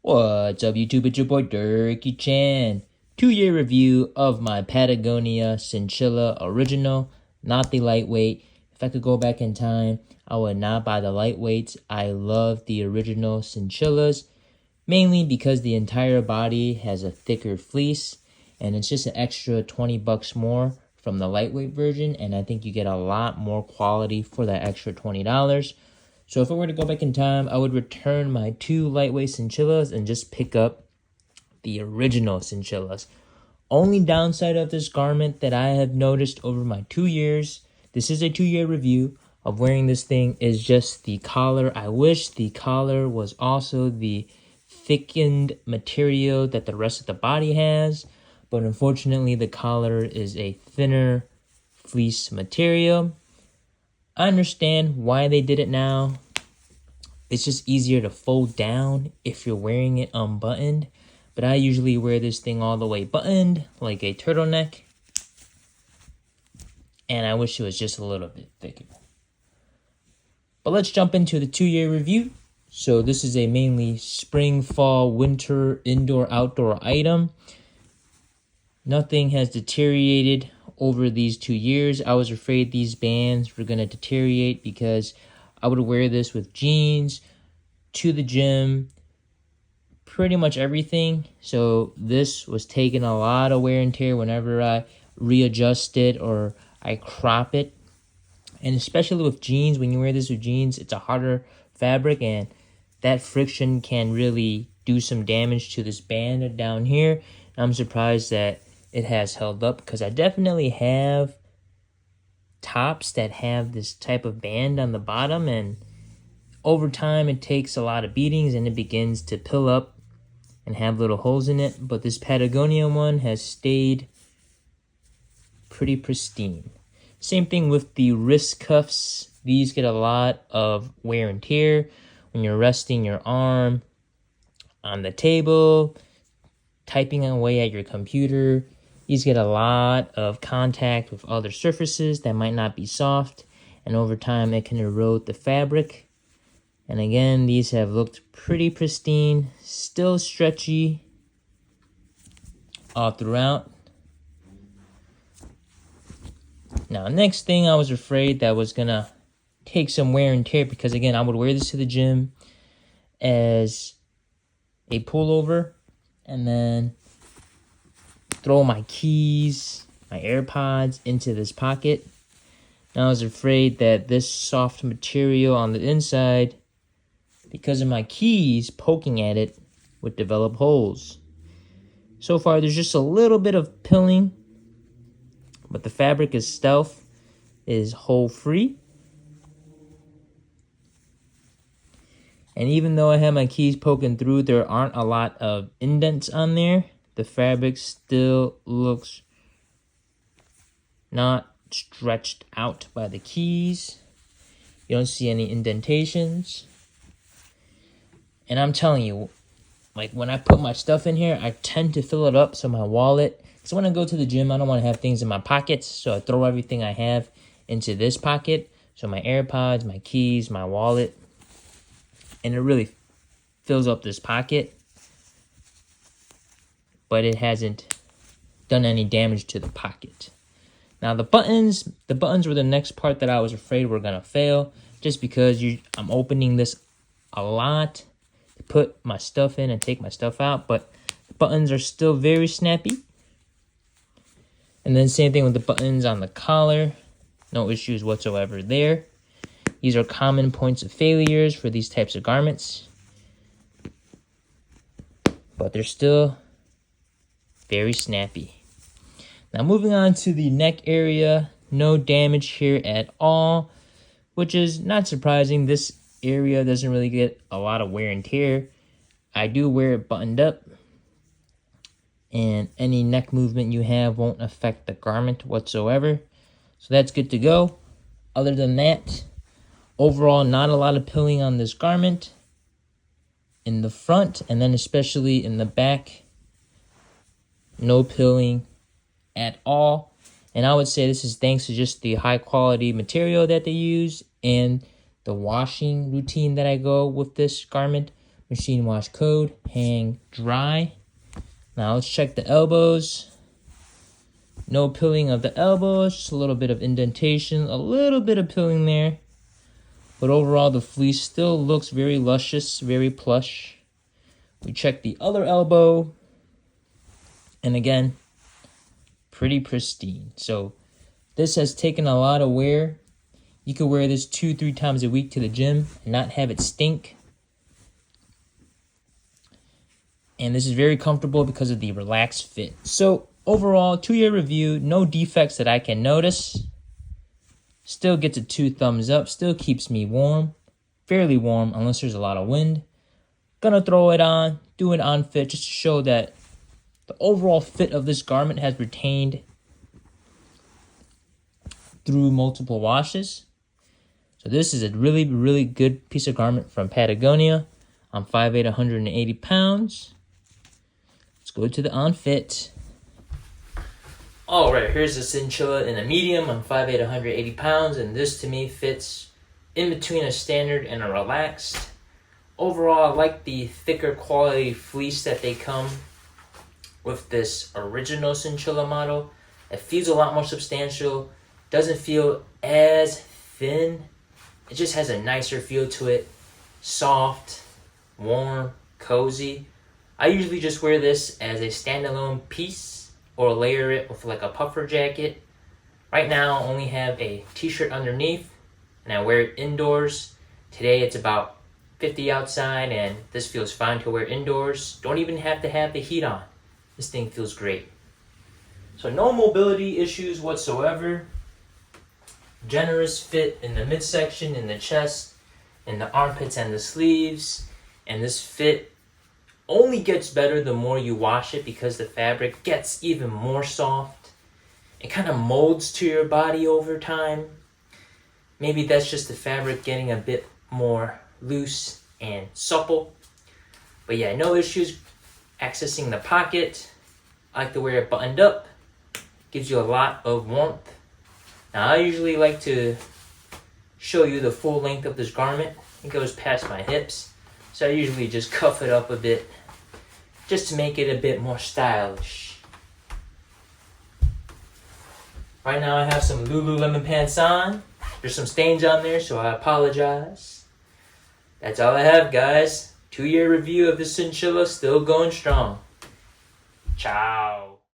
What's up, YouTube? It's your boy Durkee Chan. 2-year review of my Patagonia Synchilla Original, not the lightweight. If I could go back in time, I would not buy the lightweights. I love the original Synchillas, mainly because the entire body has a thicker fleece, and it's just an extra 20 bucks more from the lightweight version, and I think you get a lot more quality for that extra $20. So if I were to go back in time, I would return my 2 lightweight Synchillas and just pick up the original Synchillas. Only downside of this garment that I have noticed over my 2 years, this is a 2-year review of wearing this thing, is just the collar. I wish the collar was also the thickened material that the rest of the body has, but unfortunately the collar is a thinner fleece material. I understand why they did it now. It's just easier to fold down if you're wearing it unbuttoned. But I usually wear this thing all the way buttoned, like a turtleneck. And I wish it was just a little bit thicker. But let's jump into the 2-year review. So this is a mainly spring, fall, winter, indoor, outdoor item. Nothing has deteriorated over these 2 years. I was afraid these bands were going to deteriorate because I would wear this with jeans, to the gym, pretty much everything. So this was taking a lot of wear and tear whenever I readjust it or I crop it. And especially with jeans, when you wear this with jeans, it's a harder fabric and that friction can really do some damage to this band down here. I'm surprised that it has held up because I definitely have tops that have this type of band on the bottom, and over time it takes a lot of beatings and it begins to pill up and have little holes in it. But this Patagonia one has stayed pretty pristine. Same thing with the wrist cuffs. These get a lot of wear and tear when you're resting your arm on the table, typing away at your computer. These get a lot of contact with other surfaces that might not be soft, and over time it can erode the fabric. And again, these have looked pretty pristine, still stretchy all throughout. Now, next thing, I was afraid that was gonna take some wear and tear because again, I would wear this to the gym as a pullover and then throw my keys, my AirPods into this pocket. Now I was afraid that this soft material on the inside, because of my keys poking at it, would develop holes. So far there's just a little bit of pilling, but the fabric itself is hole free. And even though I have my keys poking through, there aren't a lot of indents on there. The fabric still looks not stretched out by the keys. You don't see any indentations. And I'm telling you, like when I put my stuff in here, I tend to fill it up. So my wallet, because when I go to the gym, I don't want to have things in my pockets. So I throw everything I have into this pocket. So my AirPods, my keys, my wallet. And it really fills up this pocket. But it hasn't done any damage to the pocket. Now the buttons were the next part that I was afraid were gonna fail, just because I'm opening this a lot to put my stuff in and take my stuff out, but the buttons are still very snappy. And then same thing with the buttons on the collar, no issues whatsoever there. These are common points of failures for these types of garments, but they're still very snappy. Now moving on to the neck area, no damage here at all, which is not surprising. This area doesn't really get a lot of wear and tear. I do wear it buttoned up, and any neck movement you have won't affect the garment whatsoever. So that's good to go. Other than that, overall, not a lot of pilling on this garment. In the front, and then especially in the back, no pilling at all. And I would say this is thanks to just the high quality material that they use and the washing routine that I go with this garment. machine wash code, hang dry. Now let's check the elbows. No pilling of the elbows, just a little bit of indentation, a little bit of pilling there. But overall, the fleece still looks very luscious, very plush. We check the other elbow. And again, pretty pristine. So this has taken a lot of wear. You could wear this 2-3 times a week to the gym and not have it stink. And this is very comfortable because of the relaxed fit. So overall, 2-year review, no defects that I can notice. Still gets a 2 thumbs up, still keeps me warm, fairly warm unless there's a lot of wind. Gonna throw it on, do an on fit just to show that the overall fit of this garment has retained through multiple washes. So this is a really, really good piece of garment from Patagonia. I'm 5'8", 180 pounds. Let's go to the on fit. All right, here's the Synchilla in a medium. I'm 5'8", 180 pounds, and this to me fits in between a standard and a relaxed. Overall, I like the thicker quality fleece that they come with this original Synchilla model. It feels a lot more substantial, doesn't feel as thin. It just has a nicer feel to it. Soft, warm, cozy. I usually just wear this as a standalone piece or layer it with like a puffer jacket. Right now I only have a t-shirt underneath and I wear it indoors. Today it's about 50 outside and this feels fine to wear indoors. Don't even have to have the heat on. This thing feels great. So no mobility issues whatsoever. Generous fit in the midsection, in the chest, in the armpits and the sleeves. And this fit only gets better the more you wash it because the fabric gets even more soft. It kind of molds to your body over time. Maybe that's just the fabric getting a bit more loose and supple. But yeah, no issues accessing the pocket. I like to wear it buttoned up. Gives you a lot of warmth. Now I usually like to show you the full length of this garment. It goes past my hips. So I usually just cuff it up a bit just to make it a bit more stylish. Right now I have some Lululemon pants on. There's some stains on there, so I apologize. That's all I have, guys. 2-year review of the Synchilla, still going strong. Ciao.